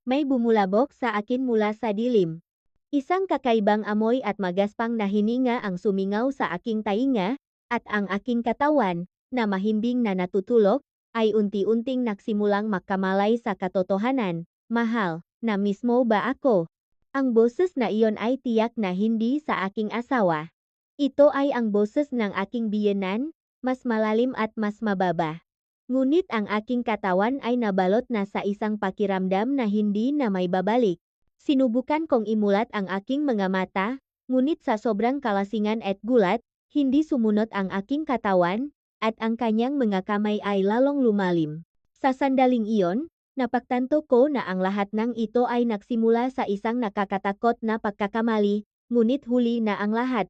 may bumulabok sa akin mula sa dilim. Isang kakaibang amoy at magaspang na hininga ang sumingaw sa aking tainga, at ang aking katawan, na mahimbing na natutulog, ay unti-unting nagsimulang makamalay sa katotohanan. Mahal, na mismo ba ako? Ang boses na iyon ay tiyak na hindi sa aking asawa. Ito ay ang boses ng aking biyenan, mas malalim at mas mababa. Ngunit ang aking katawan ay nabalot na sa isang pakiramdam na hindi na may babalik. Sinubukan kong imulat ang aking mga mata, ngunit sa sobrang kalasingan at gulat, hindi sumunod ang aking katawan, at ang kanyang mga kamay ay lalong lumalim. Sa sandaling iyon, napagtanto ko na ang lahat ng ito ay nagsimula sa isang nakakatakot na pagkakamali, ngunit huli na ang lahat.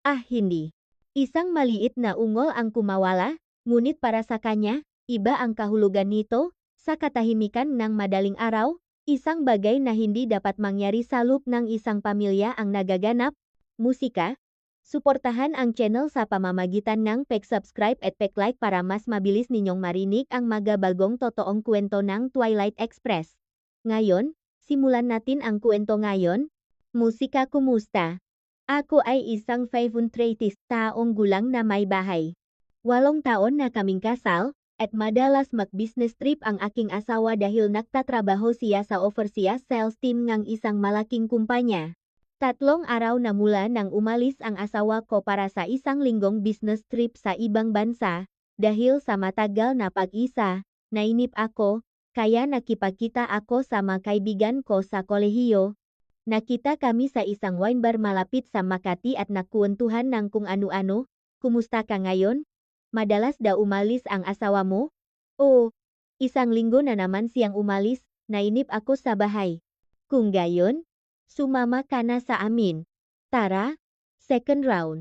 Hindi. Isang maliit na ungol ang kumawala, ngunit para sa kanya, iba ang kahulugan nito. Sa katahimikan ng madaling araw, isang bagay na hindi dapat mangyari sa loob ng isang pamilya ang nagaganap. Musika. Suportahan ang channel sa pamamagitan ng pag-subscribe at pag-like para mas mabilis ninyong marinig ang mga bagong totoong kwento ng Twilight Express. Ngayon, simulan natin ang kwento ngayon. Musika. Kumusta? Ako ay isang 35 taong gulang na may bahay. 8 taon na kaming kasal, at madalas mag-business trip ang aking asawa dahil nagtatrabaho siya sa overseas sales team ng isang malaking kumpanya. 3 araw na mula nang umalis ang asawa ko para sa isang linggong business trip sa ibang bansa, dahil sa matagal na pag-isa, nainip ako, kaya nakipagkita ako sa mga kaibigan ko sa kolehiyo. Nakita kami sa isang wine bar malapit sa Makati at nagkwentuhan ng kung ano-ano. Kumusta ka ngayon? Madalas daw umalis ang asawa mo? Oo, 1 linggo na naman siyang umalis, nainip ako sa bahay. Kung gayon, sumama ka na sa amin. Tara, second round.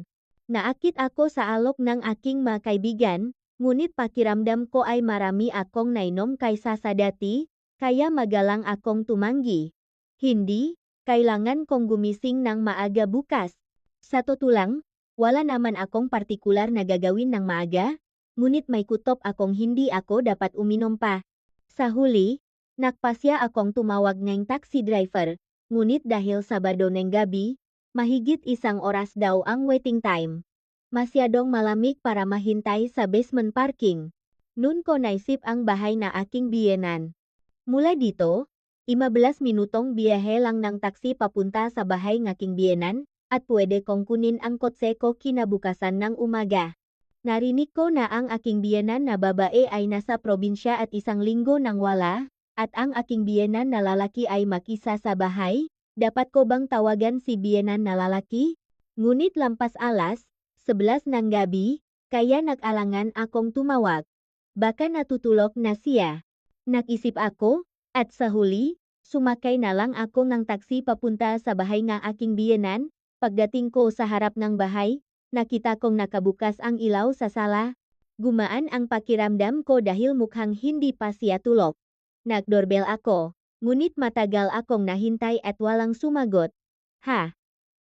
Naakit ako sa alok ng aking mga kaibigan, ngunit pakiramdam ko ay marami akong nainom kaysa sa dati, kaya magalang akong tumanggi. Hindi, kailangan kong gumising ng maaga bukas. Sa totoo lang, wala naman akong partikular na gagawin ng maaga, ngunit may kutob akong hindi ako dapat uminom pa. Sa huli, nagpasya akong tumawag ng taxi driver, ngunit dahil Sabado ng gabi, mahigit 1 oras daw ang waiting time. Masyadong malamig para mahintay sa basement parking. Noon ko naisip ang bahay na aking biyenan. Mula dito, 15 minutong biyahe lang ng taxi papunta sa bahay ng aking biyenan, at pwede kong kunin ang kotse ko kinabukasan ng umaga. Narinig ko na ang aking biyenan na babae ay nasa probinsya at 1 linggo nang wala, at ang aking biyenan na lalaki ay mag-isa sa bahay. Dapat ko bang tawagan si biyenan na lalaki? Ngunit lampas alas 11 ng gabi, kaya nag-alangan akong tumawag. Baka natutulog na siya. Nag-isip ako, at sa huli, sumakay na lang ako ng taxi papunta sa bahay ng aking biyenan. Pagdating ko sa harap ng bahay, nakita kong nakabukas ang ilaw sa sala. Gumaan ang pakiramdam ko dahil mukhang hindi pa siya tulog. Nag-doorbell ako, ngunit matagal akong nahintay at walang sumagot.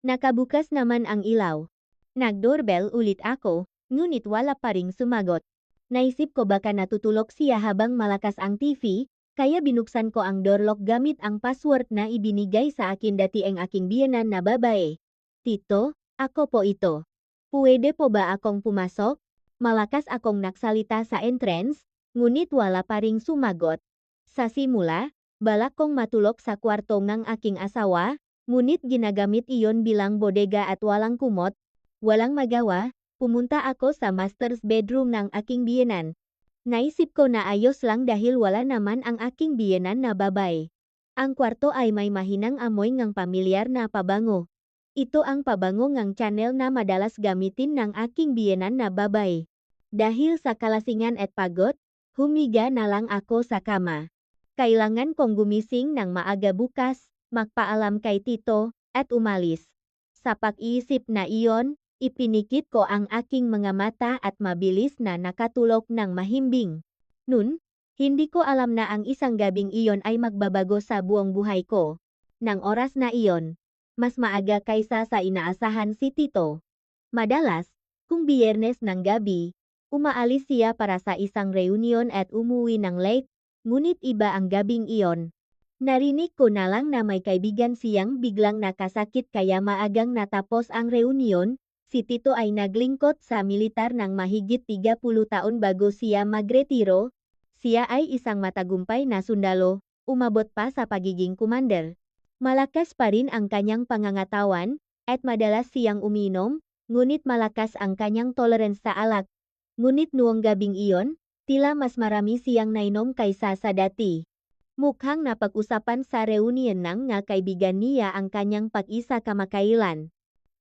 Nakabukas naman ang ilaw. Nag-doorbell ulit ako, ngunit wala pa ring sumagot. Naisip ko baka natutulog siya habang malakas ang TV, kaya binuksan ko ang door lock gamit ang password na ibinigay sa akin dati ang aking biyenan na babae. Tito, ako po ito. Pwede po ba akong pumasok? Malakas akong nagsalita sa entrance, ngunit wala pa ring sumagot. Sa simula, balak kong matulog sa kwarto ng aking asawa, ngunit ginagamit iyon bilang bodega at walang kumot. Walang magawa, pumunta ako sa master's bedroom ng aking biyenan. Naisip ko na ayos lang dahil wala naman ang aking biyenan na babae. Ang kwarto ay may mahinang amoy ng pamilyar na pabango. Ito ang pabango ng channel na madalas gamitin ng aking biyenan na babae. Dahil sa kalasingan at pagod, humiga na lang ako sa kama. Kailangan kong gumising ng maaga bukas, magpaalam kay Tito, at umalis. Sa pag-iisip na iyon, ipinikit ko ang aking mga mata at mabilis na nakatulog ng mahimbing. Noon, hindi ko alam na ang isang gabing iyon ay magbabago sa buong buhay ko. Nang oras na iyon, mas maaga kaysa sa inaasahan si Tito. Madalas, kung Biyernes ng gabi, umaalis siya para sa isang reunion at umuwi ng late, ngunit iba ang gabing iyon. Narinig ko na lang na may kaibigan siyang biglang nakasakit kaya maagang natapos ang reunion. Si Tito ay naglingkod sa militar ng mahigit 30 taon bago siya magretiro. Siya ay isang matagumpay na sundalo, umabot pa sa pagiging commander. Malakas pa rin ang kanyang pangangatawan, at madalas siyang uminom, ngunit malakas ang kanyang tolerance sa alak. Ngunit noong gabing iyon, tila mas marami siyang nainom kaysa sa dati. Mukhang napag-usapan sa reunion ng nga kaibigan niya ang kanyang pag-isa kamakailan.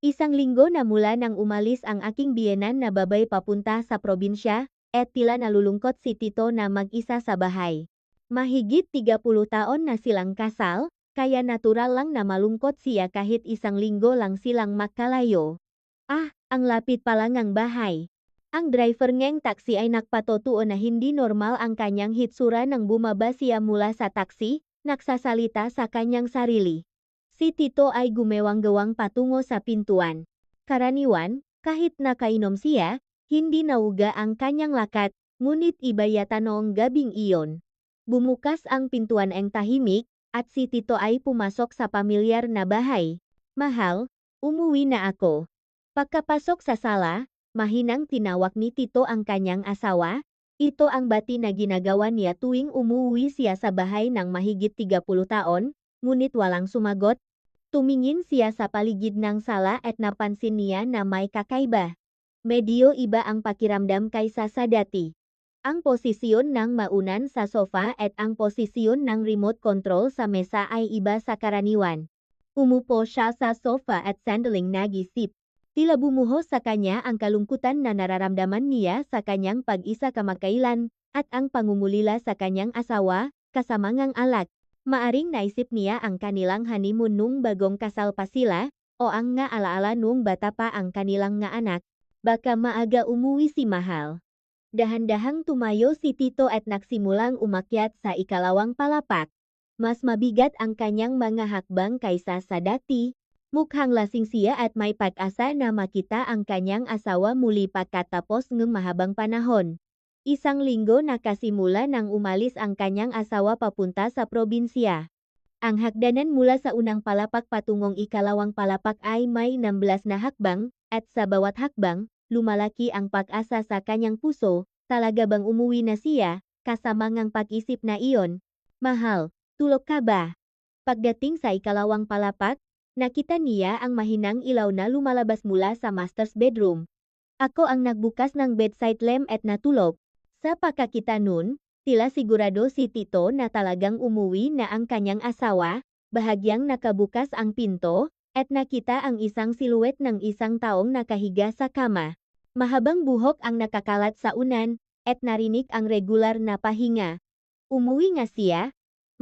Isang linggo na mula nang umalis ang aking biyenan na babay papunta sa probinsya, at tila nalulungkot si Tito na mag-isa sa bahay. Mahigit 30 taon na silang kasal, kaya natural lang na malungkot siya kahit isang linggo lang silang makalayo. Ang lapit pa lang ang bahay. Ang driver ng taxi ay nagpatotoo na hindi normal ang kanyang hitsura nang bumaba siya mula sa taxi, nagsasalita sa kanyang sarili. Si Tito ay gumewang-gawang patungo sa pintuan. Karaniwan, kahit nakainom siya, hindi nauga ang kanyang lakat, ngunit iba yata noong gabing iyon. Bumukas ang pintuan ang tahimik, at si Tito ay pumasok sa pamilyar na bahay. Mahal, umuwi na ako. Pagkapasok sa sala, mahinang tinawag ni Tito ang kanyang asawa. Ito ang bati na ginagawa niya tuwing umuwi siya sa bahay ng mahigit 30 taon, ngunit walang sumagot. Tumingin siya sa paligid ng sala at napansin niya na may kakaiba. Medyo iba ang pakiramdam kaysa sa dati. Ang posisyon ng maunan sa sofa at ang posisyon ng remote control sa mesa ay iba sa karaniwan. Umupo siya sa sofa at sandaling nag-isip. Tila bumuhos sa kanya ang kalungkutan na nararamdaman niya sa kanyang pag-isa kamakailan, at ang pangungulila sa kanyang asawa, kasama ngang alak. Maaring naisip niya ang kanilang honeymoon nung bagong kasal pa sila, o ang nga alaala nung bata pa ang kanilang nga anak. Baka maaga umuwi si Mahal. Dahan-dahang tumayo si Tito at nagsimulang umakyat sa ikalawang palapak. Mas mabigat ang kanyang mga hakbang kaysa sa dati. Mukhang lasing siya at may pag-asa na makita ang kanyang asawa muli pagkatapos ng mahabang panahon. Isang linggo na kasimula nang umalis ang kanyang asawa papunta sa probinsya. Ang hagdanan mula sa unang palapak patungong ikalawang palapak ay may 16 na hakbang, at sa bawat hakbang, lumalaki ang pag-asa sa kanyang puso. Talaga bang umuwi na siya, kasama ngang pag-isip na iyon? Mahal, tulog ka ba? Pagdating sa ikalawang palapak, nakita niya ang mahinang ilaw na lumalabas mula sa master's bedroom. Ako ang nagbukas ng bedside lamp at natulog. Sa pagkakita nun, tila sigurado si Tito na talagang umuwi na ang kanyang asawa. Bahagyang nakabukas ang pinto, at nakita ang isang siluet ng isang taong nakahiga sa kama. Mahabang buhok ang nakakalat sa unan, at narinig ang regular na pahinga. Umuwi nga siya?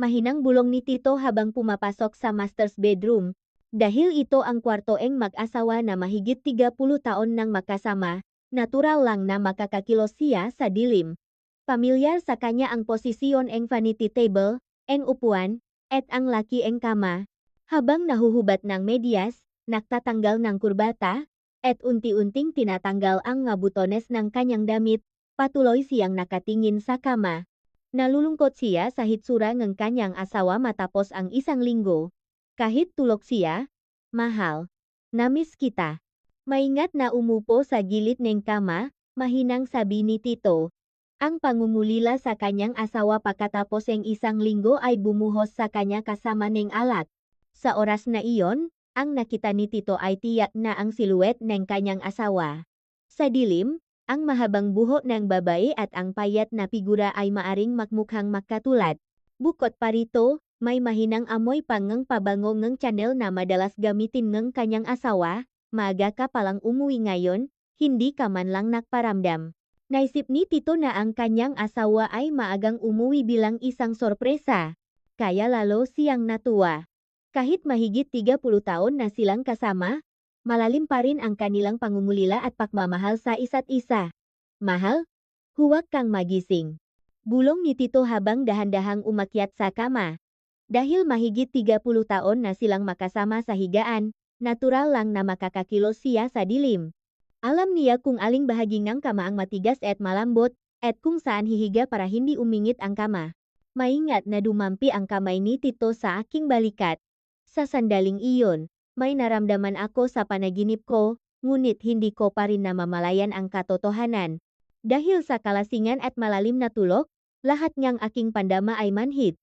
Mahinang bulong ni Tito habang pumapasok sa master's bedroom. Dahil ito ang kwartoeng mag-asawa na mahigit 30 taon nang makasama, natural lang na makakakilos siya sa dilim. Pamilyar sa kanya ang posisyon ng vanity table, ang upuan, at ang laki ang kama. Habang nahuhubad ng medyas, nagtatanggal ng kurbata, at unti-unting tinatanggal ang mga butones ng kanyang damit, patuloy siyang nakatingin sa kama. Nalulungkot siya sa hitsura ng kanyang asawa matapos ang isang linggo. Kahit tulog siya, mahal, namiss kita. Maingat na umupo sa gilid ng kama, mahinang sabi ni Tito. Ang pangungulila sa kanyang asawa pagkatapos ng isang linggo ay bumuhos sa kanya kasama ng alak. Sa oras na iyon, ang nakita ni Tito ay tiyak na ang siluet ng kanyang asawa. Sa dilim, ang mahabang buhok ng babae at ang payat na figura ay maaring magmukhang magkatulad. Bukod pa rito, may mahinang amoy pangang pabango ng channel na madalas gamitin ng kanyang asawa. Maaga ka palang umuwi ngayon, hindi ka man lang nagparamdam. Naisip ni Tito na ang kanyang asawa ay maagang umuwi bilang isang sorpresa. Kaya lalo siyang natuwa. Kahit mahigit 30 taon na silang kasama, malalim pa rin ang kanilang pangungulila at pagmamahal sa isa't isa. Mahal, huwag kang magising. Bulong ni Tito habang dahan-dahang umakyat sa kama. Dahil mahigit 30 taon na silang makasama sa higaan, natural lang na makakakilos siya sa dilim. Alam niya kung aling bahagi ng kama ang matigas at malambot, at kung saan hihiga para hindi umingit ang kama. Maingat na dumampi ang kamay ni Tito sa aking balikat. Sa sandaling iyon, may naramdaman ako sa panaginip ko, ngunit hindi ko pa rin namamalayan ang katotohanan. Dahil sa kalasingan at malalim na tulog, lahat ngang aking pandama ay manhid.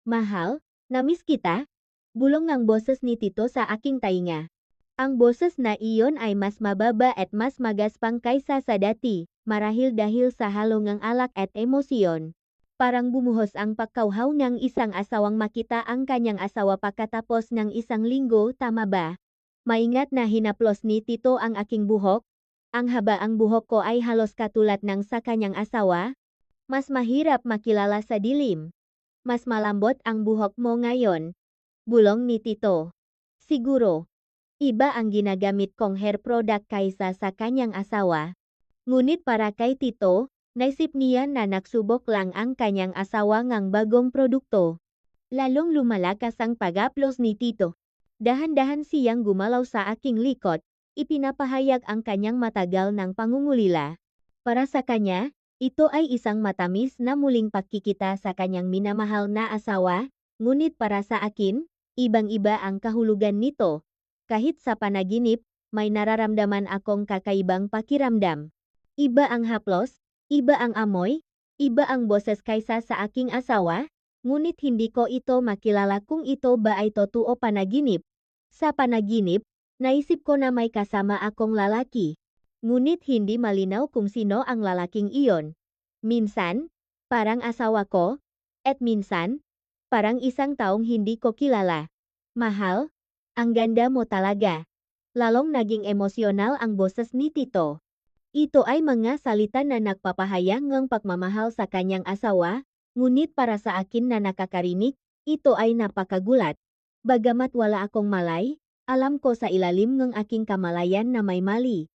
Mahal, namiss kita? Bulong ng boses ni Tito sa aking tainga. Ang boses na iyon ay mas mababa at mas magaspang kaysa sa dati, marahil dahil sa halong ng alak at emosyon. Parang bumuhos ang pagkauhaw ng isang asawang makita ang kanyang asawa pagkatapos ng isang linggo, tama ba? Maingat na hinaplos ni Tito ang aking buhok. Ang haba ang buhok ko ay halos katulad ng sa kanyang asawa. Mas mahirap makilala sa dilim. Mas malambot ang buhok mo ngayon. Bulong ni Tito. Siguro. Iba ang ginagamit kong hair product kaysa sa kanyang asawa. Ngunit para kay Tito, naisip niya na nagsubok lang ang kanyang asawa ng bagong produkto. Lalong lumalakas ang pag-aplos ni Tito. Dahan-dahan siyang gumalaw sa aking likod, ipinapahayag ang kanyang matagal ng pangungulila. Para sa kanya, ito ay isang matamis na muling pagkikita sa kanyang minamahal na asawa, ngunit para sa akin, ibang-iba ang kahulugan nito. Kahit sa panaginip, may nararamdaman akong kakaibang pakiramdam. Iba ang haplos, iba ang amoy, iba ang boses kaysa sa aking asawa, ngunit hindi ko ito makilala kung ito ba ay totoo o panaginip. Sa panaginip, naisip ko na may kasama akong lalaki. Ngunit hindi malinaw kung sino ang lalaking iyon. Minsan, parang asawa ko, at minsan, parang isang taong hindi ko kilala. Mahal, ang ganda mo talaga. Lalong naging emosyonal ang boses ni Tito. Ito ay mga salita na nagpapahayag ng pagmamahal sa kanyang asawa, ngunit para sa akin na nakakarinig, ito ay napakagulat. Bagamat wala akong malay, alam ko sa ilalim ng aking kamalayan na may mali.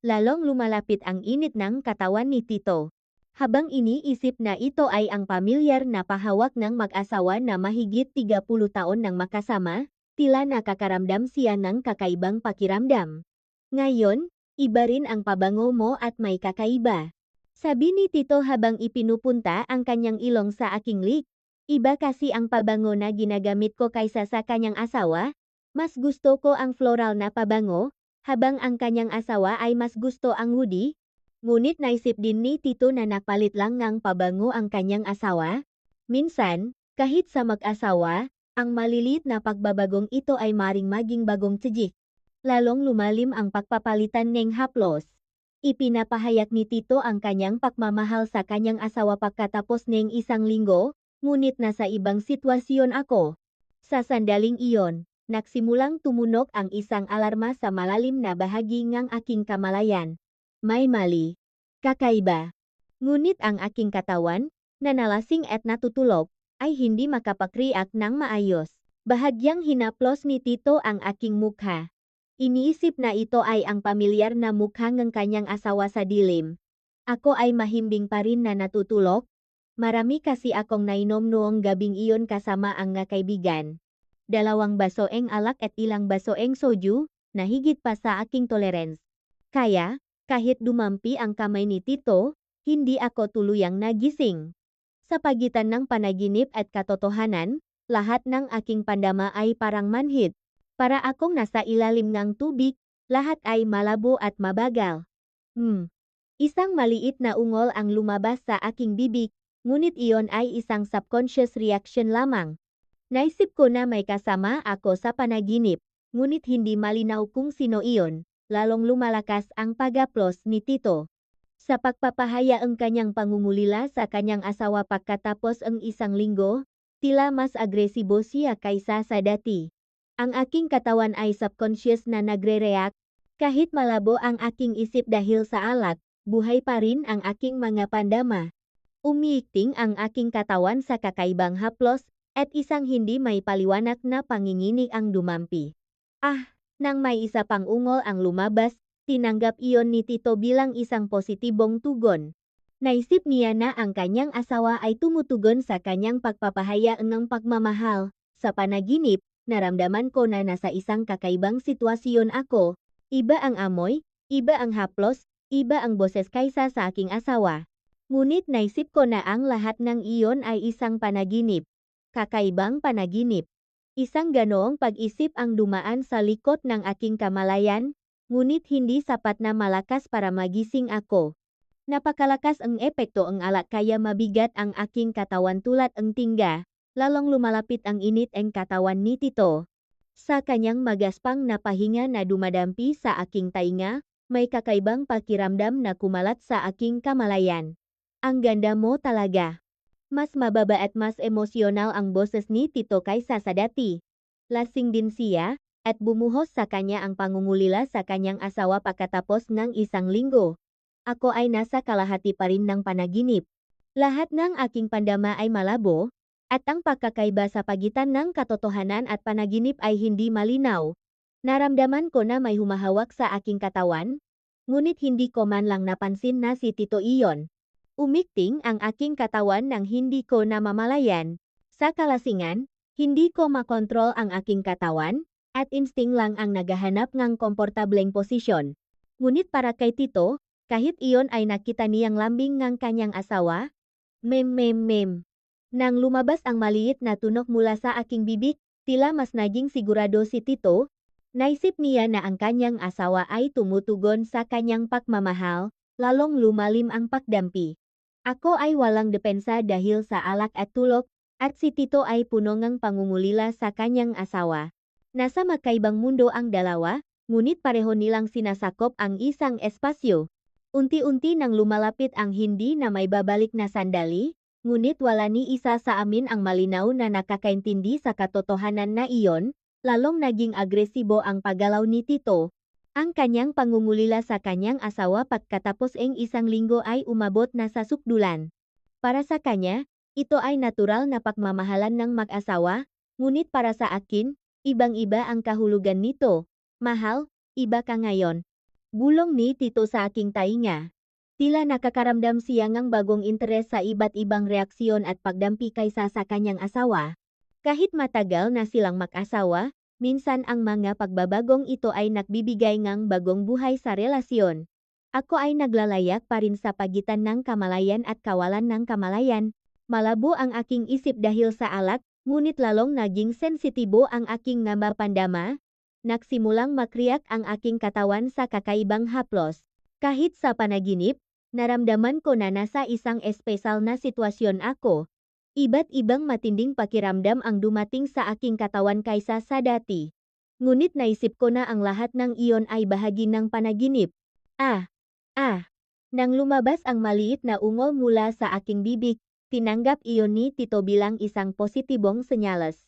Lalong lumalapit ang init ng katawan ni Tito. Habang iniisip na ito ay ang pamilyar na pahawak ng mag-asawa na mahigit 30 taon nang makasama, tila nakakaramdam siya ng kakaibang pakiramdam. Ngayon, iba rin ang pabango mo at may kakaiba. Sabi ni Tito habang ipinupunta ang kanyang ilong sa aking lik. Iba kasi ang pabango na ginagamit ko kaysa sa kanyang asawa. Mas gusto ko ang floral na pabango, habang ang kanyang asawa ay mas gusto ang woody. Ngunit naisip din ni Tito na napalit lang ng pabango ang kanyang asawa. Minsan, kahit sa mag-asawa, ang maliliit na pagbabagong ito ay maring maging bagong tijik. Lalong lumalim ang pagpapalitan ng haplos. Ipinapahayag ni Tito ang kanyang pagmamahal sa kanyang asawa pagkatapos ng isang linggo, ngunit nasa ibang sitwasyon ako. Sa sandaling iyon, nagsimulang tumunog ang isang alarma sa malalim na bahagi ng aking kamalayan. May mali. Kakaiba. Ngunit ang aking katawan, na nalasing at natutulog, ay hindi makapag-react ng maayos. Bahagyang hinaplos ni Tito ang aking mukha. Iniisip na ito ay ang pamilyar na mukha ng kanyang asawa sa dilim. Ako ay mahimbing pa rin na natutulog. Marami kasi akong nainom noong gabing iyon kasama ang nga kaibigan. 2 basoeng alak at ilang basoeng soju, na higit pa sa aking tolerance. Kaya, kahit dumampi ang kamay ni Tito, hindi ako tuluyang nagising. Sa pagitan ng panaginip at katotohanan, lahat ng aking pandama ay parang manhid. Para akong nasa ilalim ng tubig, lahat ay malabo at mabagal. Isang maliit na ungol ang lumabas sa aking bibig, ngunit iyon ay isang subconscious reaction lamang. Naisip ko na may kasama ako sa panaginip, ngunit hindi malinaw kung sino iyon. Lalong lumalakas ang pag-aplos ni Tito. Sa pagpapahaya ang kanyang pangungulila sa kanyang asawa pagkatapos ang isang linggo, tila mas agresibo siya kaysa sa dati. Ang aking katawan ay subconscious na nagre-react. Kahit malabo ang aking isip dahil sa alak, buhay pa rin ang aking mga pandama. Umiikting ang aking katawan sa kakaibang haplos, at isang hindi may paliwanag na panginginig ang dumampi. Nang may isa pang ungol ang lumabas, tinanggap iyon ni Tito bilang isang positibong tugon. Naisip niya na ang kanyang asawa ay tumutugon sa kanyang pagpapahayag ng pagmamahal. Sa panaginip, naramdaman ko na nasa isang kakaibang sitwasyon ako. Iba ang amoy, iba ang haplos, iba ang boses kaysa sa aking asawa. Ngunit naisip ko na ang lahat ng iyon ay isang panaginip. Kakaibang panaginip. Isang ganoong pag-isip ang dumaan sa likod ng aking kamalayan, ngunit hindi sapat na malakas para magising ako. Napakalakas ang epekto ang alak kaya mabigat ang aking katawan tulad ang tingga, lalong lumalapit ang init ang katawan ni Tito. Sa kanyang magaspang na pahinga na dumadampi sa aking tainga, may kakaibang pakiramdam na kumalat sa aking kamalayan. Ang ganda mo talaga. Mas mababa at mas emosyonal ang boses ni Tito kaysa sa dati. Lasing din siya, at bumuhos sa kanya ang pangungulila sa kanyang asawa pagkatapos ng isang linggo. Ako ay nasa kalahati pa rin ng panaginip. Lahat ng aking pandama ay malabo, at ang pagkakaiba sa pagitan ng katotohanan at panaginip ay hindi malinaw. Naramdaman ko na may humahawak sa aking katawan, ngunit hindi ko man lang napansin na si Tito iyon. Umikting ang aking katawan nang hindi ko namamalayan. Sa kalasingan, hindi ko makontrol ang aking katawan, at insting lang ang naghahanap ng komportableng posisyon. Ngunit para kay Tito, kahit iyon ay nakita niyang lambing ng kanyang asawa, mem. Nang lumabas ang maliit na tunok mula sa aking bibig, tila mas naging sigurado si Tito. Naisip niya na ang kanyang asawa ay tumutugon sa kanyang pagmamahal, lalong lumalim ang pagdampi. Ako ay walang depensa dahil sa alak at tulog, at si Tito ay puno ng pangungulila sa kanyang asawa. Nasa magkaibang mundo ang dalawa, ngunit pareho nilang sinasakop ang isang espasyo. Unti-unti nang lumalapit ang hindi na may babalik na sandali, ngunit wala ni isa sa amin ang malinaw na nakakaintindi sa katotohanan na iyon, lalong naging agresibo ang paggalaw ni Tito. Ang kanyang pangungulila sa kanyang asawa pagkatapos ng isang linggo ay umabot na sa sukdulan. Para sa kanya, ito ay natural na pagmamahalan ng mag-asawa, ngunit para sa akin, ibang-iba ang kahulugan nito. Mahal, iba ka ngayon. Bulong ni Tito sa aking tainga. Tila nakakaramdam siya ng bagong interes sa iba't ibang reaksyon at pagdampi kaysa sa kanyang asawa. Kahit matagal na silang mag-asawa, minsan ang mga pagbabagong ito ay nagbibigay ng bagong buhay sa relasyon. Ako ay naglalayak pa rin sa pagitan ng kamalayan at kawalan ng kamalayan. Malabo ang aking isip dahil sa alak, ngunit lalong naging sensitibo ang aking mga pandama. Nagsimulang makriyak ang aking katawan sa kakaibang haplos. Kahit sa panaginip, naramdaman ko na nasa isang espesyal na sitwasyon ako. Iba't ibang matinding pakiramdam ang dumating sa aking katawan kaysa sa dati. Ngunit naisip ko na ang lahat ng iyon ay bahagi ng panaginip. Nang lumabas ang maliit na ungol mula sa aking bibig, tinanggap iyon ni Tito bilang isang positibong senyales.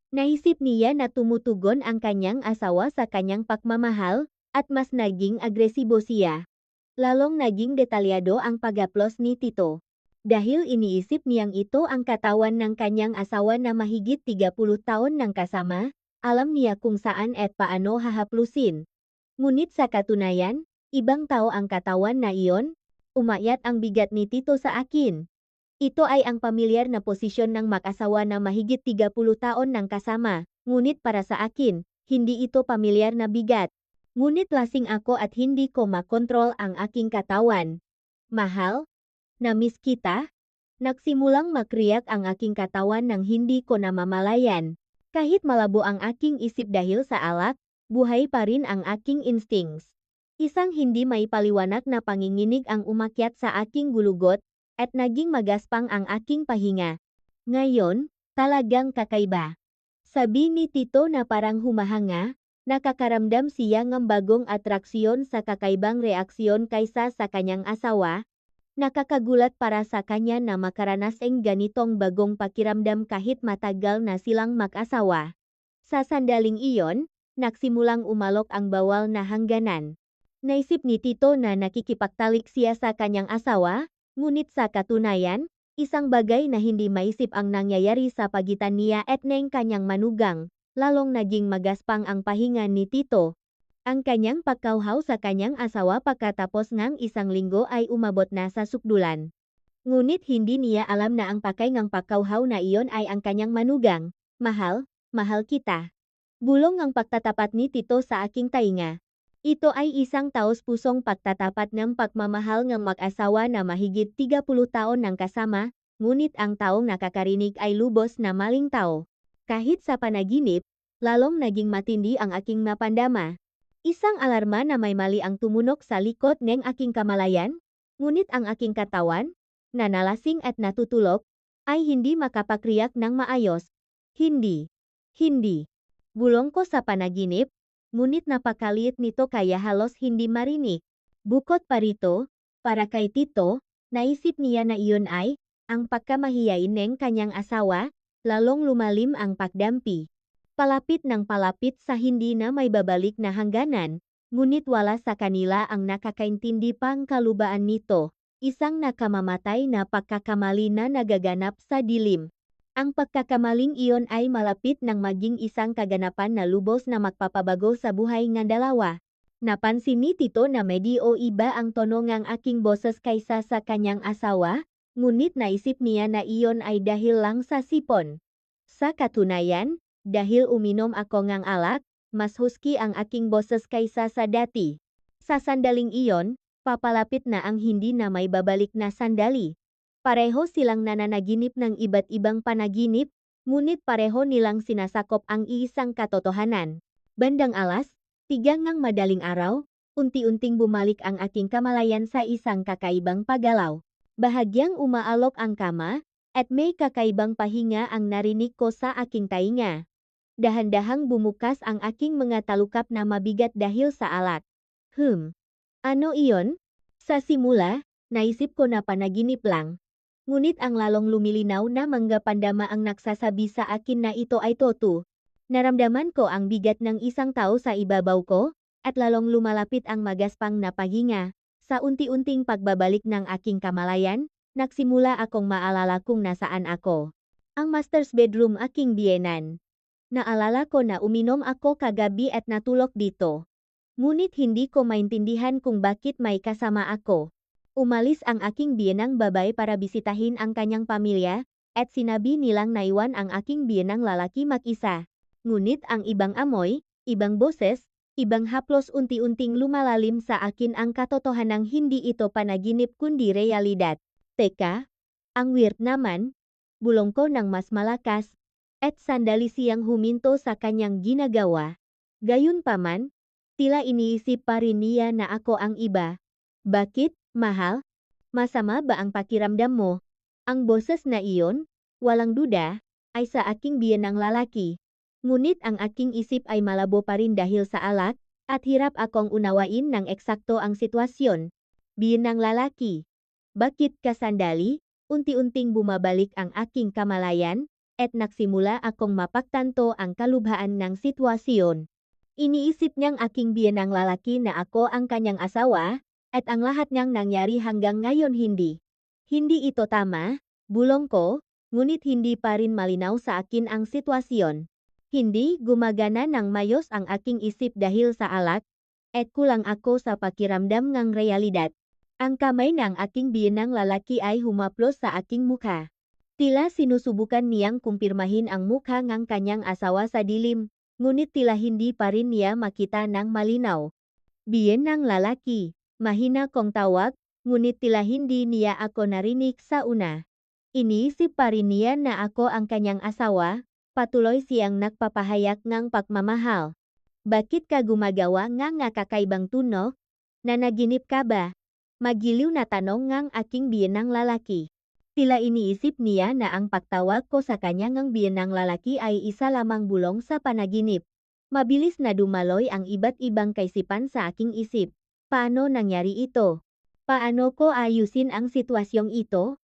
Naisip niya na tumutugon ang kanyang asawa sa kanyang pagmamahal, at mas naging agresibo siya. Lalong naging detalyado ang pag-aplos ni Tito. Dahil iniisip niyang ito ang katawan ng kanyang asawa na mahigit 30 taon nang kasama, alam niya kung saan at paano hahaplusin. Ngunit sa katunayan, ibang tao ang katawan na iyon. Umayat ang bigat ni Tito sa akin. Ito ay ang pamilyar na posisyon ng mag-asawa na mahigit 30 taon nang kasama, ngunit para sa akin, hindi ito pamilyar na bigat. Ngunit lasing ako at hindi ko makontrol ang aking katawan. Mahal? Na-miss kita? Nagsimulang makriyak ang aking katawan nang hindi ko namamalayan. Kahit malabo ang aking isip dahil sa alak, buhay pa rin ang aking instincts. Isang hindi may paliwanag na panginginig ang umakyat sa aking gulugot, at naging magaspang ang aking pahinga. Ngayon, talagang kakaiba. Sabi ni Tito na parang humahanga, nakakaramdam siya ng bagong atraksyon sa kakaibang reaksyon kaysa sa kanyang asawa. Nakakagulat para sa kanya na makaranas ng ganitong bagong pakiramdam kahit matagal na silang mag-asawa. Sa sandaling iyon, nagsimulang umalok ang bawal na hangganan. Naisip ni Tito na nakikipagtalik siya sa kanyang asawa, ngunit sa katunayan, isang bagay na hindi maisip ang nangyayari sa pagitan niya at ng kanyang manugang, lalong naging magaspang ang pahinga ni Tito. Ang kanyang pagkauhaw sa kanyang asawa pagkatapos ng isang linggo ay umabot na sa sukdulan. Ngunit hindi niya alam na ang pakay ng pagkauhaw na iyon ay ang kanyang manugang. Mahal, mahal kita. Bulong ang pagtatapat ni Tito sa aking tainga. Ito ay isang taos-pusong pagtatapat ng pagmamahal ng mag-asawa na mahigit 30 taon ng kasama, ngunit ang taong nakakarinig ay lubos na maling tao. Kahit sa panaginip, lalong naging matindi ang aking napandama. Isang alarma na may mali ang tumunok sa likod ng aking kamalayan, ngunit ang aking katawan, na nalasing at natutulog, ay hindi makapagriyak ng maayos. Hindi. Hindi. Bulong ko sa panaginip, ngunit napakaliit nito kaya halos hindi marinig. Bukod pa rito, para kay Tito, naisip niya na iyon ay, ang pagkamahiyain ng kanyang asawa, lalong lumalim ang pagdampi. Palapit ng palapit sa hindi na may babalik na hangganan, ngunit wala sa kanila ang nakakaintindi pang kalubaan nito, isang nakamamatay na pagkakamali na nagaganap sa dilim. Ang pagkakamaling iyon ay malapit nang maging isang kaganapan na lubos na magpapabago sa buhay ng dalawa. Napansin ni Tito na medyo iba ang tono ng aking boses kaysa sa kanyang asawa, ngunit naisip niya na iyon ay dahil lang sa sipon. Sa katunayan, dahil uminom ako ng alak, mas husky ang aking boses kaysa sa dati. Sa sandaling iyon, papalapit na ang hindi na may babalik na sandali. Pareho silang nananaginip ng iba't ibang panaginip, ngunit pareho nilang sinasakop ang iisang katotohanan. Bandang alas, 3 ng madaling araw, unti-unting bumalik ang aking kamalayan sa isang kakaibang paggalaw. Bahagyang umaalok ang kama, at may kakaibang pahinga ang narinig ko sa aking tainga. Dahan-dahang bumukas ang aking mga talukap na mabigat dahil sa alak. Ano iyon? Sa simula, naisip ko na panaginip lang. Ngunit ang lalong lumilinaw na manggapandama ang nagsasabi sa akin na ito ay totoo. Naramdaman ko ang bigat ng isang tao sa ibabaw ko, at lalong lumalapit ang magaspang na paghinga. Sa unti-unting pagbabalik ng aking kamalayan, nagsimula akong maalala kung nasaan ako. Ang master's bedroom aking biyenan. Naalala ko na uminom ako kagabi at natulog dito. Ngunit hindi ko maintindihan kung bakit may kasama ako. Umalis ang aking biyenang babae para bisitahin ang kanyang pamilya, at sinabi nilang naiwan ang aking biyenang lalaki mag-isa. Ngunit ang ibang amoy, ibang boses, ibang haplos unti-unting lumalalim sa akin ang katotohanang hindi ito panaginip kundi realidad. Teka, ang weird naman, bulong ko ng mas malakas, at sandali siyang huminto sa kanyang ginagawa. Gayunpaman, tila iniisip pa rin niya na ako ang iba. Bakit, mahal? Masama ba ang pakiramdam mo? Ang boses na iyon, walang duda, ay sa aking biyenang lalaki. Ngunit ang aking isip ay malabo pa rin dahil sa alak, at hirap akong unawain ng eksakto ang sitwasyon. Biyenang lalaki. Bakit ka sandali? Unti-unting bumabalik ang aking kamalayan, at nagsimula akong mapagtanto ang kalubhaan ng sitwasyon. Iniisip niyang aking biyenang lalaki na ako ang kanyang asawa, at ang lahat niyang nangyari hanggang ngayon hindi. Hindi ito tama, bulong ko, ngunit hindi pa rin malinaw sa akin ang sitwasyon. Hindi gumagana ng mayos ang aking isip dahil sa alak, at kulang ako sa pakiramdam ng realidad. Ang kamay ng aking biyenang lalaki ay humaplos sa aking mukha. Tila sinusubukan niyang kumpirmahin ang mukha ng kanyang asawa sa dilim, ngunit tila hindi pa rin niya makita ng malinaw. Biyenang lalaki, mahina kong tawag, ngunit tila hindi niya ako narinig sa una. Iniisip pa rin niya na ako ang kanyang asawa, patuloy siyang nagpapahayag ng pagmamahal. Bakit ka gumagawa ng kakaibang tunog? Nanaginip ka ba? Magiliw na tanong ng aking biyenang lalaki. Tila iniisip niya na ang pagtawag ko sa kanya ng biyenang lalaki ay isa lamang bulong sa panaginip. Mabilis na dumaloy ang iba't ibang kaisipan sa aking isip. Paano nangyari ito? Paano ko ayusin ang sitwasyong ito?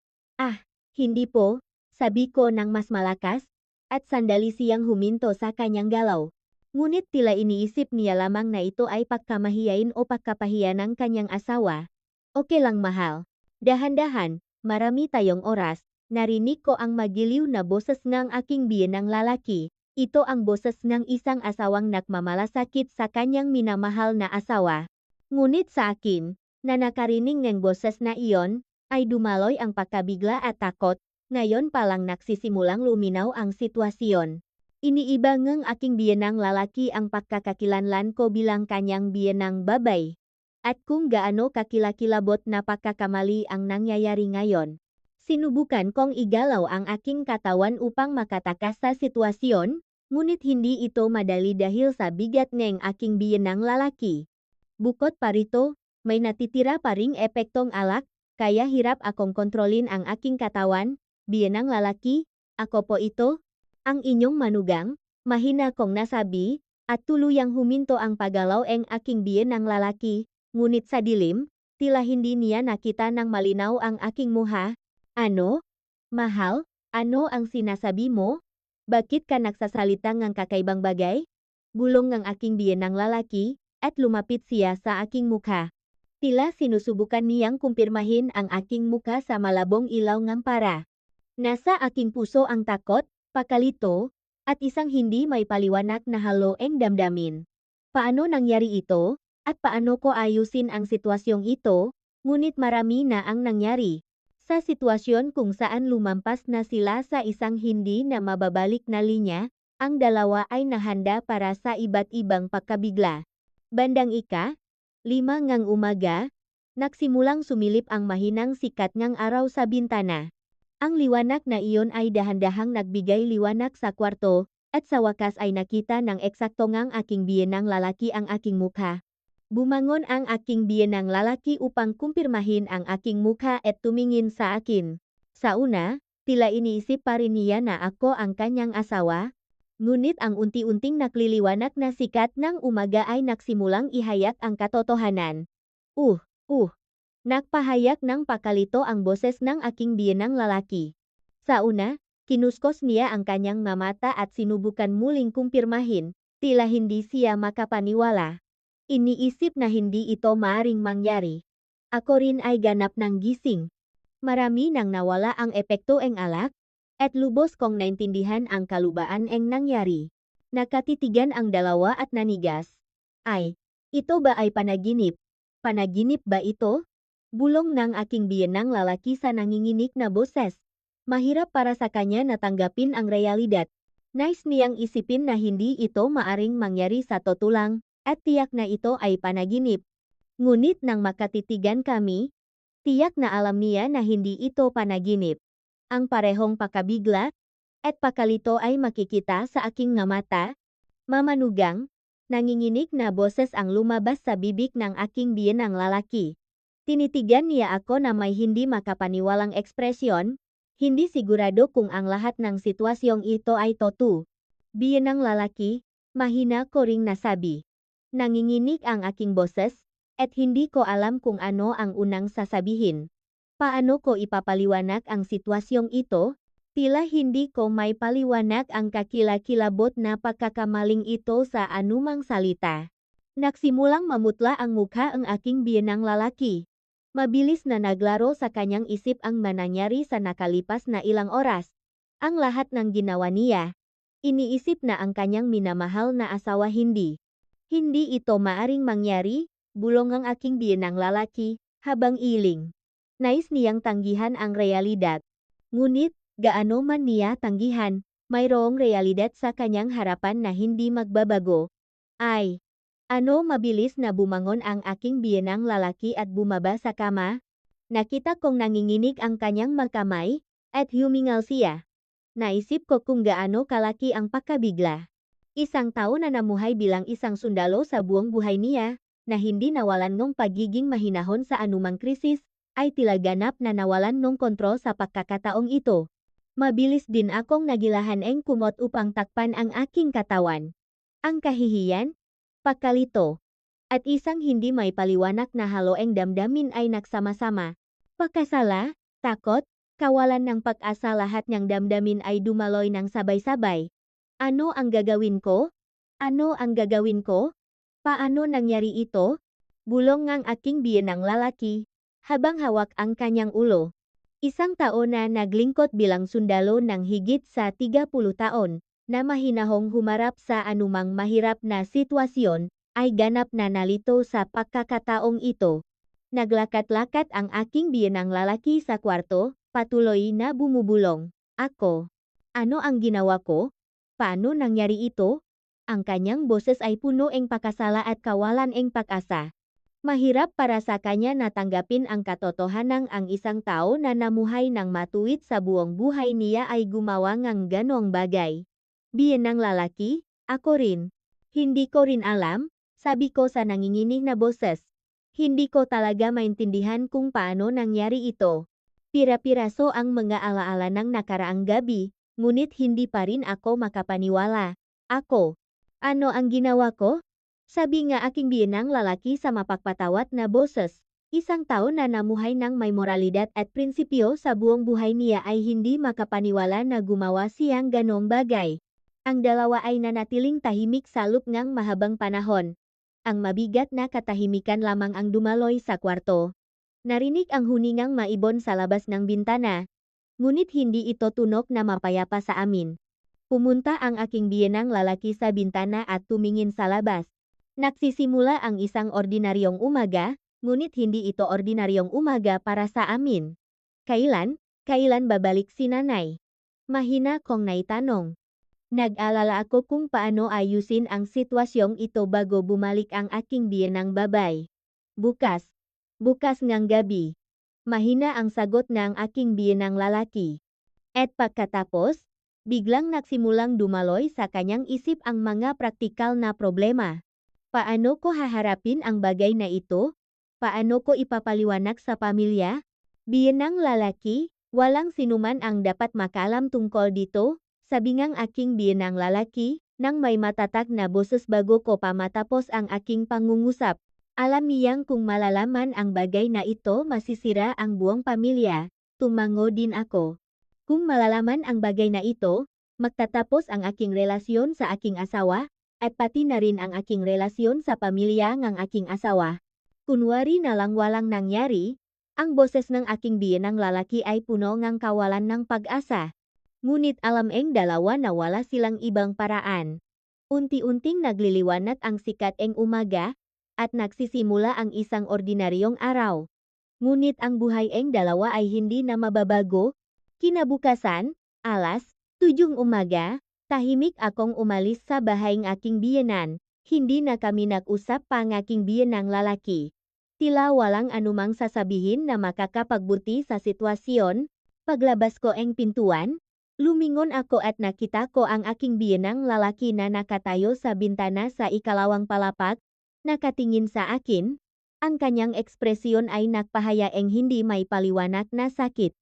Hindi po, sabi ko ng mas malakas, at sandali siyang huminto sa kanyang galaw. Ngunit tila iniisip niya lamang na ito ay pagkamahiyain o pagkapahiya ng kanyang asawa. Okay lang mahal. Dahan-dahan, marami tayong oras. Narinig ko ang magiliw na boses ng aking biyenang lalaki. Ito ang boses ng isang asawang nagmamalasakit sa kanyang minamahal na asawa. Ngunit sa akin, na nakarinig ng boses na iyon, ay dumaloy ang pagkabigla at takot. Ngayon pa lang nagsisimulang luminaw ang sitwasyon. Iniiba ng aking biyenang lalaki ang pagkakakilanlan ko bilang kanyang biyenang babae. At kung gaano kakilakilabot na pagkakamali ang nangyayari ngayon. Sinubukan kong igalaw ang aking katawan upang makatakas sa sitwasyon, ngunit hindi ito madali dahil sa bigat ng aking biyenang lalaki. Bukod pa rito, may natitira pa ring epektong alak, kaya hirap akong kontrolin ang aking katawan, biyenang lalaki, ako po ito, ang inyong manugang, mahina kong nasabi, at tuluyang huminto ang paggalaw ng aking biyenang lalaki. Ngunit sa dilim, tila hindi niya nakita ng malinaw ang aking muha. Ano? Mahal? Ano ang sinasabi mo? Bakit ka nagsasalita ng kakaibang bagay? Bulong ng aking biyenang lalaki, at lumapit siya sa aking mukha. Tila sinusubukan niyang kumpirmahin ang aking mukha sa malabong ilaw ng para. Nasa aking puso ang takot, pakalito, at isang hindi may paliwanag na haloeng damdamin. Paano nangyari ito? At paano ko ayusin ang sitwasyong ito, ngunit marami na ang nangyari. Sa sitwasyon kung saan lumampas na sila sa isang hindi na mababalik na linya, ang dalawa ay nahanda para sa iba't ibang pagkabigla. Bandang ika-5 ng umaga, nagsimulang sumilip ang mahinang sikat ng araw sa bintana. Ang liwanag na iyon ay dahan-dahang nagbigay liwanag sa kwarto, at sa wakas ay nakita ng eksakto ngang aking biyenang lalaki ang aking mukha. Bumangon ang aking biyenang lalaki upang kumpirmahin ang aking mukha at tumingin sa akin. Sa una, tila iniisip pa rin niya na ako ang kanyang asawa. Ngunit ang unti-unting nagliliwanag na sikat ng umaga ay nagsimulang ihayak ang katotohanan. Uh. Nagpahayak ng pakalito ang boses ng aking biyenang lalaki. Sa una, kinuskos niya ang kanyang mata at sinubukan muling kumpirmahin, tila hindi siya makapaniwala. Iniisip na hindi ito maaring mangyari. Ako rin ay ganap ng gising. Marami nang nawala ang epekto ng alak, at lubos kong naintindihan ang kalubaan ng nangyari. Nakatitigan ang dalawa at nanigas. Ay, ito ba ay panaginip? Panaginip ba ito? Bulong ng aking biyenang lalaki sa nanginginig na boses. Mahirap para sa kanya na tanggapin ang realidad. Nais niyang isipin na hindi ito maaring mangyari sa totoo at tiyak na ito ay panaginip. Ngunit nang makatitigan kami, tiyak na alam niya na hindi ito panaginip. Ang parehong pakabigla at pakalito ay makikita sa aking mata. Mamanugang, nanginginig na boses ang lumabas sa bibig ng aking biyenang lalaki. Tinitigan niya ako na may hindi makapaniwalang ekspresyon, hindi sigurado kung ang lahat ng sitwasyong ito ay totoo. Biyenang lalaki, mahina ko ring nasabi. Nanginginig ang aking boses, at hindi ko alam kung ano ang unang sasabihin. Paano ko ipapaliwanag ang sitwasyong ito? Tila hindi ko may paliwanag ang kakilakilabot na pagkakamaling ito sa anumang salita. Nagsimulang mamutla ang mukha ang aking biyenang lalaki. Mabilis na naglaro sa kanyang isip ang nangyari sa nakalipas na ilang oras. Ang lahat ng ginawa niya. Iniisip na ang kanyang minamahal na asawa hindi. Hindi ito maaring mangyari, bulong ang aking biyenang lalaki, habang iling. Nais niyang tanggihan ang realidad. Ngunit, gaano man niya tanggihan, mayroong realidad sa kanyang harapan na hindi magbabago. Ay, mabilis na bumangon ang aking biyenang lalaki at bumaba sa kama. Nakita kong nanginginig ang kanyang magkamay, at humingal siya. Naisip ko kung gaano kalaki ang pakabigla. Isang tao na namuhay bilang isang sundalo sa buong buhay niya, na hindi nawalan ng pagiging mahinahon sa anumang krisis, ay tila ganap na nawalan ng kontrol sa pagkakataong ito. Mabilis din akong nagilahan ng kumot upang takpan ang aking katawan. Ang kahihiyan, pakalito, at isang hindi may paliwanag na haloeng damdamin ay nagsama-sama. Pagkasala, takot, kawalan ng pag-asa, lahat ng damdamin ay dumaloy ng sabay-sabay. Ano ang gagawin ko? Ano ang gagawin ko? Paano nangyari ito? Bulong ng aking biyenang lalaki, habang hawak ang kanyang ulo. Isang tao na naglingkod bilang sundalo ng higit sa 30 taon, na mahinahong humarap sa anumang mahirap na sitwasyon, ay ganap na nalito sa pagkakataong ito. Naglakat-lakat ang aking biyenang lalaki sa kwarto, patuloy na bumubulong. Ako. Ano ang ginawa ko? paano nangyari ito? Ang kanyang boses ay puno eng pakasala at kawalan eng pag-asa. Mahirap para sa kanya na tanggapin ang katotohanan ang isang tao na namuhay ng matuwid sa buong buhay niya ay gumawa ng ganong bagay. Biyenang lalaki, ako rin. Hindi ko rin alam, sabi ko sa nanginginig na boses. Hindi ko talaga maintindihan kung paano nangyari ito. Pira-piraso ang mga alaala ng nakaraang gabi, ngunit hindi pa rin ako makapaniwala. Ako. Ano ang ginawa ko? Sabi nga aking biyenang lalaki sa mapagpatawat na boses. Isang tao na namuhay ng may moralidad at prinsipyo sa buong buhay niya ay hindi makapaniwala na gumawa siyang ganong bagay. Ang dalawa ay nanatiling tahimik sa loob ng mahabang panahon. Ang mabigat na katahimikan lamang ang dumaloy sa kwarto. Narinig ang huningang maibon sa labas ng bintana. Ngunit hindi ito tunok na mapayapa sa amin. Pumunta ang aking biyenang lalaki sa bintana at tumingin sa labas. Nagsisimula ang isang ordinaryong umaga, ngunit hindi ito ordinaryong umaga para sa amin. Kailan? Kailan babalik si nanay? Mahina kong naitanong. Nag-alala ako kung paano ayusin ang sitwasyong ito bago bumalik ang aking biyenang babay. Bukas. Bukas ngang gabi. Mahina ang sagot ng aking biyenang lalaki. At pagkatapos, biglang nagsimulang dumaloy sa kanyang isip ang mga praktikal na problema. Paano ko haharapin ang bagay na ito? Paano ko ipapaliwanag sa pamilya? Biyenang lalaki, walang sinuman ang dapat makalam tungkol dito, sabi ngang aking biyenang lalaki, nang may matatag na boses bago ko pa matapos ang aking pangungusap. Alam niyang kung malalaman ang bagay na ito masisira ang buong pamilya, tumango din ako. Kung malalaman ang bagay na ito, magtatapos ang aking relasyon sa aking asawa, at pati na rin ang aking relasyon sa pamilya ng aking asawa. Kunwari na lang walang nangyari, ang boses ng aking biyenang lalaki ay puno ng kawalan ng pag-asa. Ngunit alam eng dalawa na wala silang ibang paraan. Unti-unting nagliliwanag ang sikat eng umaga, at nagsisimula ang isang ordinaryong araw. Ngunit ang buhay eng dalawa ay hindi na mababago. Kinabukasan, alas 7 umaga, tahimik akong umalis sa bahay ng aking biyenan. Hindi na kami nag-usap pa ng aking biyenang lalaki. Tila walang anumang sasabihin na makakapagbuti sa sitwasyon. Paglabas ko eng pintuan, lumingon ako at nakita ko ang aking biyenang lalaki na nakatayo sa bintana sa ikalawang palapag, nakatingin sa akin. Ang kanyang ekspresyon ay nagpahayaeng hindi may paliwanag na sakit.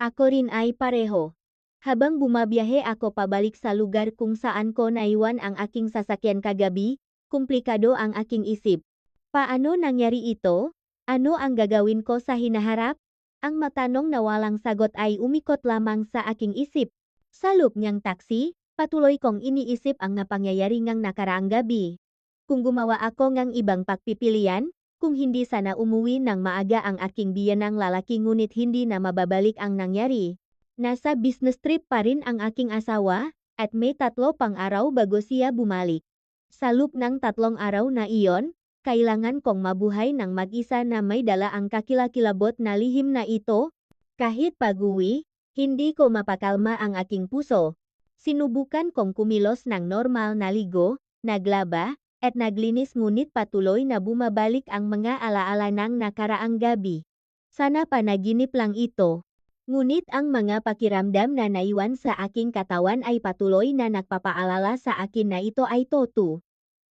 Ako rin ay pareho. Habang bumabiyahe ako pabalik sa lugar kung saan ko naiwan ang aking sasakyan kagabi, komplikado ang aking isip. Paano nangyari ito? Ano ang gagawin ko sa hinaharap? Ang matanong na walang sagot ay umikot lamang sa aking isip. Sa loob niyang taksi, patuloy kong iniisip ang napangyayari ngang nakaraang gabi. Kung gumawa ako ngang ibang pagpipilian, kung hindi sana umuwi ng maaga ang aking biyenang lalaki ngunit hindi na mababalik ang nangyari. Nasa business trip pa rin ang aking asawa, at may 3 pang araw bago siya bumalik. Sa loob ng 3 araw na iyon, kailangan kong mabuhay ng mag-isa na may dala ang kakilakilabot na lihim na ito. Kahit pag-uwi, hindi ko mapakalma ang aking puso. Sinubukan kong kumilos ng normal na ligo, naglaba, at naglinis ngunit patuloy na bumabalik ang mga alaala ng nakaraang gabi. Sana panaginip lang ito. Ngunit ang mga pakiramdam na naiwan sa aking katawan ay patuloy na nagpapaalala sa akin na ito ay totoo.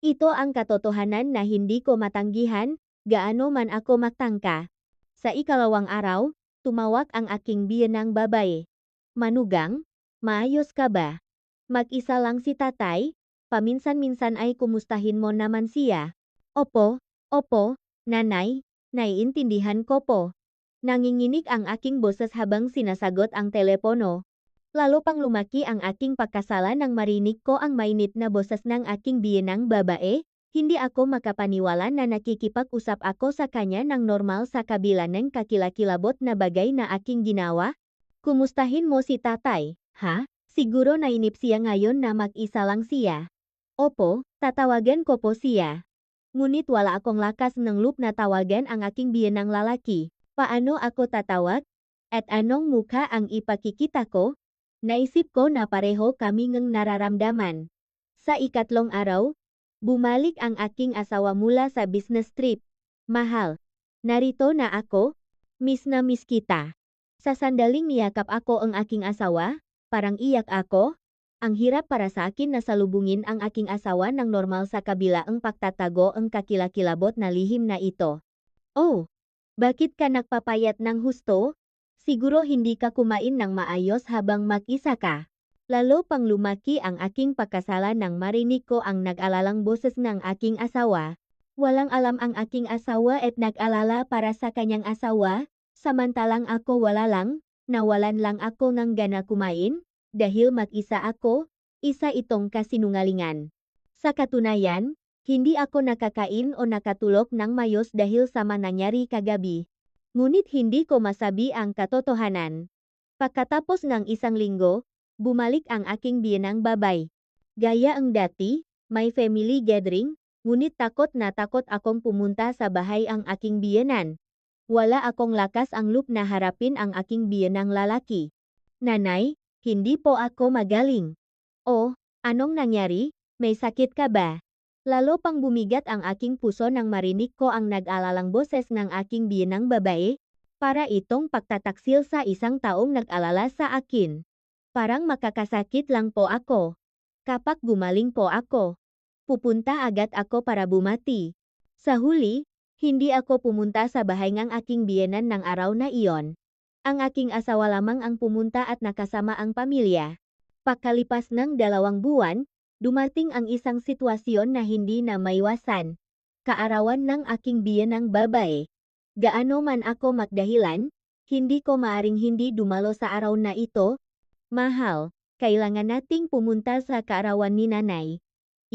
Ito ang katotohanan na hindi ko matanggihan, gaano man ako magtangka. Sa ikalawang araw, tumawag ang aking biyenang babae. Manugang, maayos ka ba? Mag-isa lang si tatay? Paminsan-minsan ay kumustahin mo naman siya. Opo, nanay, naiintindihan ko po. Nanginginig ang aking boses habang sinasagot ang telepono. Lalo pang lumaki ang aking pagkasala nang marinig ko ang mainit na boses ng aking biyenang babae. Hindi ako makapaniwala na nakikipag-usap ako sa kanya ng normal sa kabila ng kakilakilabot na bagay na aking ginawa. Kumustahin mo si tatay, ha? Siguro nainip siya ngayon na mag-isa lang siya. Opo, tatawagan ko po siya. Ngunit wala akong lakas ng loob na tawagan ang aking biyenang lalaki. Paano ako tatawag? At anong mukha ang ipakikita ko? Naisip ko na pareho kami ngang nararamdaman. Sa ikatlong araw, bumalik ang aking asawa mula sa business trip. Mahal, narito na ako, miss na miss kita. Sa sandaling niyakap ako ang aking asawa, parang iyak ako. Ang hirap para sa akin na salubungin ang aking asawa ng normal sa kabila ang pagtatago ang kakilakilabot na lihim na ito. Oh, bakit ka nagpapayat ng husto? Siguro hindi ka kumain ng maayos habang mag-isa ka. Lalo pang lumaki ang aking pagkasala nang marinig ko ang nag-alalang boses ng aking asawa. Walang alam ang aking asawa at nag-alala para sa kanyang asawa, samantalang ako wala lang, nawalan lang ako ng gana kumain, dahil mag-isa ako, isa itong kasinungalingan. Sa katunayan, hindi ako nakakain o nakatulog ng mayos dahil sa nangyari kagabi. Ngunit hindi ko masabi ang katotohanan. Pagkatapos ng isang linggo, bumalik ang aking biyenang babay. Gaya ang dati, may family gathering, ngunit takot na takot akong pumunta sa bahay ang aking biyenan. Wala akong lakas ang loob na harapin ang aking biyenang lalaki. Nanay, hindi po ako magaling. Oh, anong nangyari? May sakit ka ba? Lalo pang bumigat ang aking puso nang marinig ko ang nag-alalang boses ng aking biyenang babae, para itong pagtataksil sa isang taong nag-alala sa akin. Parang makakasakit lang po ako. Kapag gumaling po ako, pupunta agad ako para bumati. Sa huli, hindi ako pumunta sa bahay ng aking biyenan ng araw na iyon. Ang aking asawa lamang ang pumunta at nakasama ang pamilya. Pagkalipas ng 2 buwan, dumating ang isang sitwasyon na hindi na maiwasan. Kaarawan ng aking biyenang babae. Gaano man ako magdahilan, hindi ko maaring hindi dumalo sa araw na ito. Mahal, kailangan nating pumunta sa kaarawan ni nanay.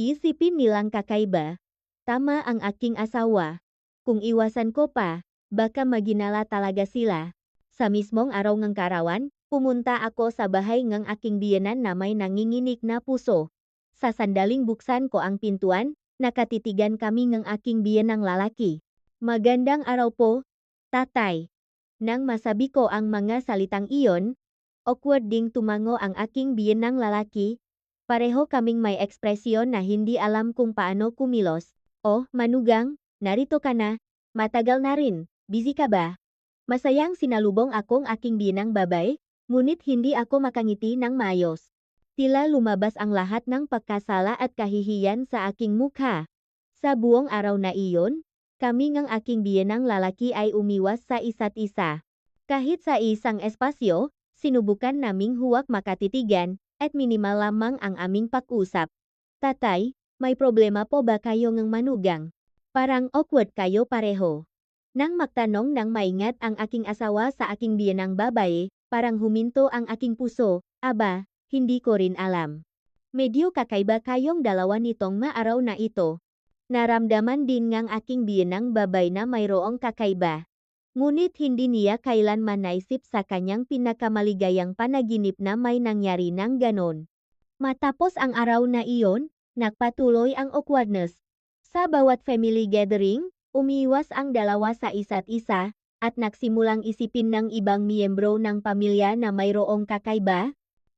Isipin nilang kakaiba. Tama ang aking asawa. Kung iwasan ko pa, baka maginala talaga sila. Sa mismong araw ng kaarawan, pumunta ako sa bahay ng aking biyenan na may nanginginig na puso. Sa sandaling buksan ko ang pintuan, nakatitigan kami ng aking biyenang lalaki. Magandang araw po, tatay. Nang masabi ko ang mga salitang iyon, awkward ding tumango ang aking biyenang lalaki. Pareho kaming may ekspresyon na hindi alam kung paano kumilos. Oh, manugang, narito ka na. Matagal na rin, busy ka ba? Masayang sinalubong akong aking biyenang babae, ngunit hindi ako makangiti ng maayos. Tila lumabas ang lahat ng pagkasala at kahihiyan sa aking mukha. Sa buong araw na iyon, kami ng aking biyenang lalaki ay umiwas sa isa't isa. Kahit sa isang espasyo, sinubukan naming huwag makatitigan, at minimal lamang ang aming pag-usap. Tatay, may problema po ba kayo ng manugang? Parang awkward kayo pareho. Nang magtanong ng maingat ang aking asawa sa aking biyenang babae, parang huminto ang aking puso. Aba, hindi ko rin alam. Medyo kakaiba kayong dalawa nitong maaraw na ito. Naramdaman din ng aking biyenang babay na mayroong kakaiba. Ngunit hindi niya kailanman naisip sa kanyang pinakamaligayang panaginip na may nangyari ng ganon. Matapos ang araw na iyon, nagpatuloy ang awkwardness. Sa bawat family gathering, umiwas ang dalawa sa isa't isa, at nagsimulang isipin ng ibang miyembro ng pamilya na mayroong kakaiba.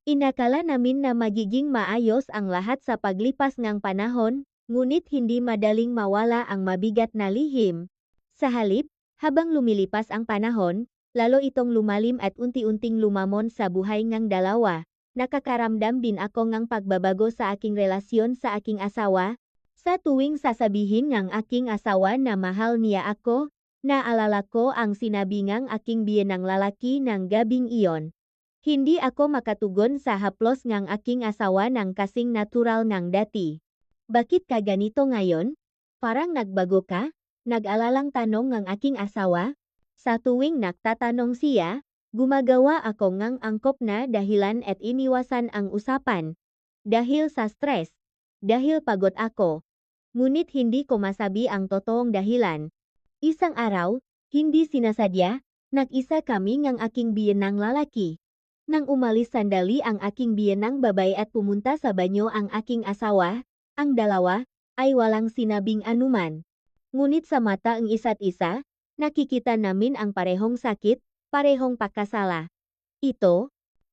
Inakala namin na magiging maayos ang lahat sa paglipas ng panahon, ngunit hindi madaling mawala ang mabigat na lihim. Sa halip, habang lumilipas ang panahon, lalo itong lumalim at unti-unting lumamon sa buhay ng dalawa. Nakakaramdam din ako ng pagbabago sa aking relasyon sa aking asawa. Sa tuwing sasabihin ng aking asawa na mahal niya ako, naalala ko ang sinabi ng aking biyenang lalaki ng gabing iyon. Hindi ako makatugon sa haplos ng aking asawa ng kasing natural ng dati. Bakit ka ganito ngayon? Parang nagbago ka? Nag-alalang tanong ng aking asawa. Sa tuwing nagtatanong siya, gumagawa ako ng angkop na dahilan at iniwasan ang usapan. Dahil sa stress. Dahil pagod ako. Ngunit hindi ko masabi ang totoong dahilan. Isang araw, hindi sinasadya, nag-isa kami ng aking biyenang lalaki. Nang umalis sandali ang aking biyenang babae at pumunta sa banyo ang aking asawa, ang dalawa ay walang sinabing anuman. Ngunit sa mata ang isa't isa, nakikita namin ang parehong sakit, parehong pagkasala. Ito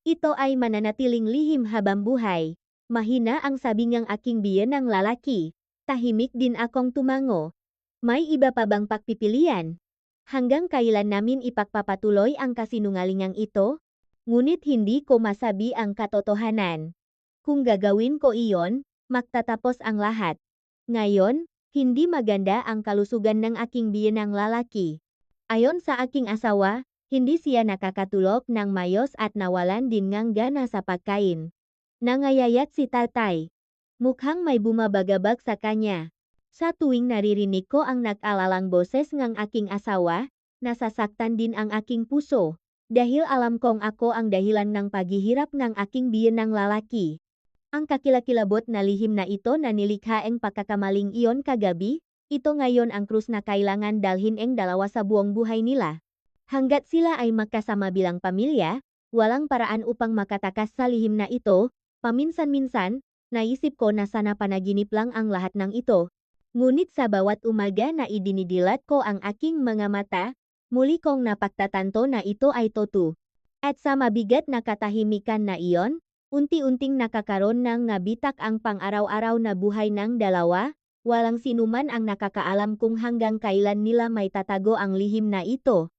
Ito ay mananatiling lihim habang buhay. Mahina ang sabi ng aking biyenang lalaki. Tahimik din akong tumango. May iba pa bang pagpipilian? Hanggang kailan namin ipagpapatuloy ang kasinungalingang ito? Ngunit hindi ko masabi ang katotohanan. Kung gagawin ko iyon, magtatapos ang lahat. Ngayon, hindi maganda ang kalusugan ng aking biyenang lalaki. Ayon sa aking asawa, hindi siya nakakatulog ng mayos at nawalan din ng gana sa pagkain. Nangayayat si tatay. Mukhang may bumabagabag sa kanya. Sa tuwing naririnig ko ang nag-alalang boses ng aking asawa, nasasaktan din ang aking puso. Dahil alam kong ako ang dahilan ng paghihirap ng aking biyenang lalaki. Ang kakilakilabot na lihim na ito na nilikhaeng pagkakamaling iyon kagabi, ito ngayon ang krus na kailangan dalhin ang dalawa sa buong buhay nila. Hanggat sila ay magkasama bilang pamilya, walang paraan upang makatakas sa lihim na ito. Paminsan-minsan, naisip ko na sana panaginip lang ang lahat ng ito. Ngunit sa bawat umaga na idinidilat ko ang aking mga mata, muli kong napagtatanto na ito ay totoo. At sa mabigat na katahimikan na iyon, unti-unting nakakaroon ng nabitak ang pang-araw-araw na buhay ng dalawa. Walang sinuman ang nakakaalam kung hanggang kailan nila may tatago ang lihim na ito.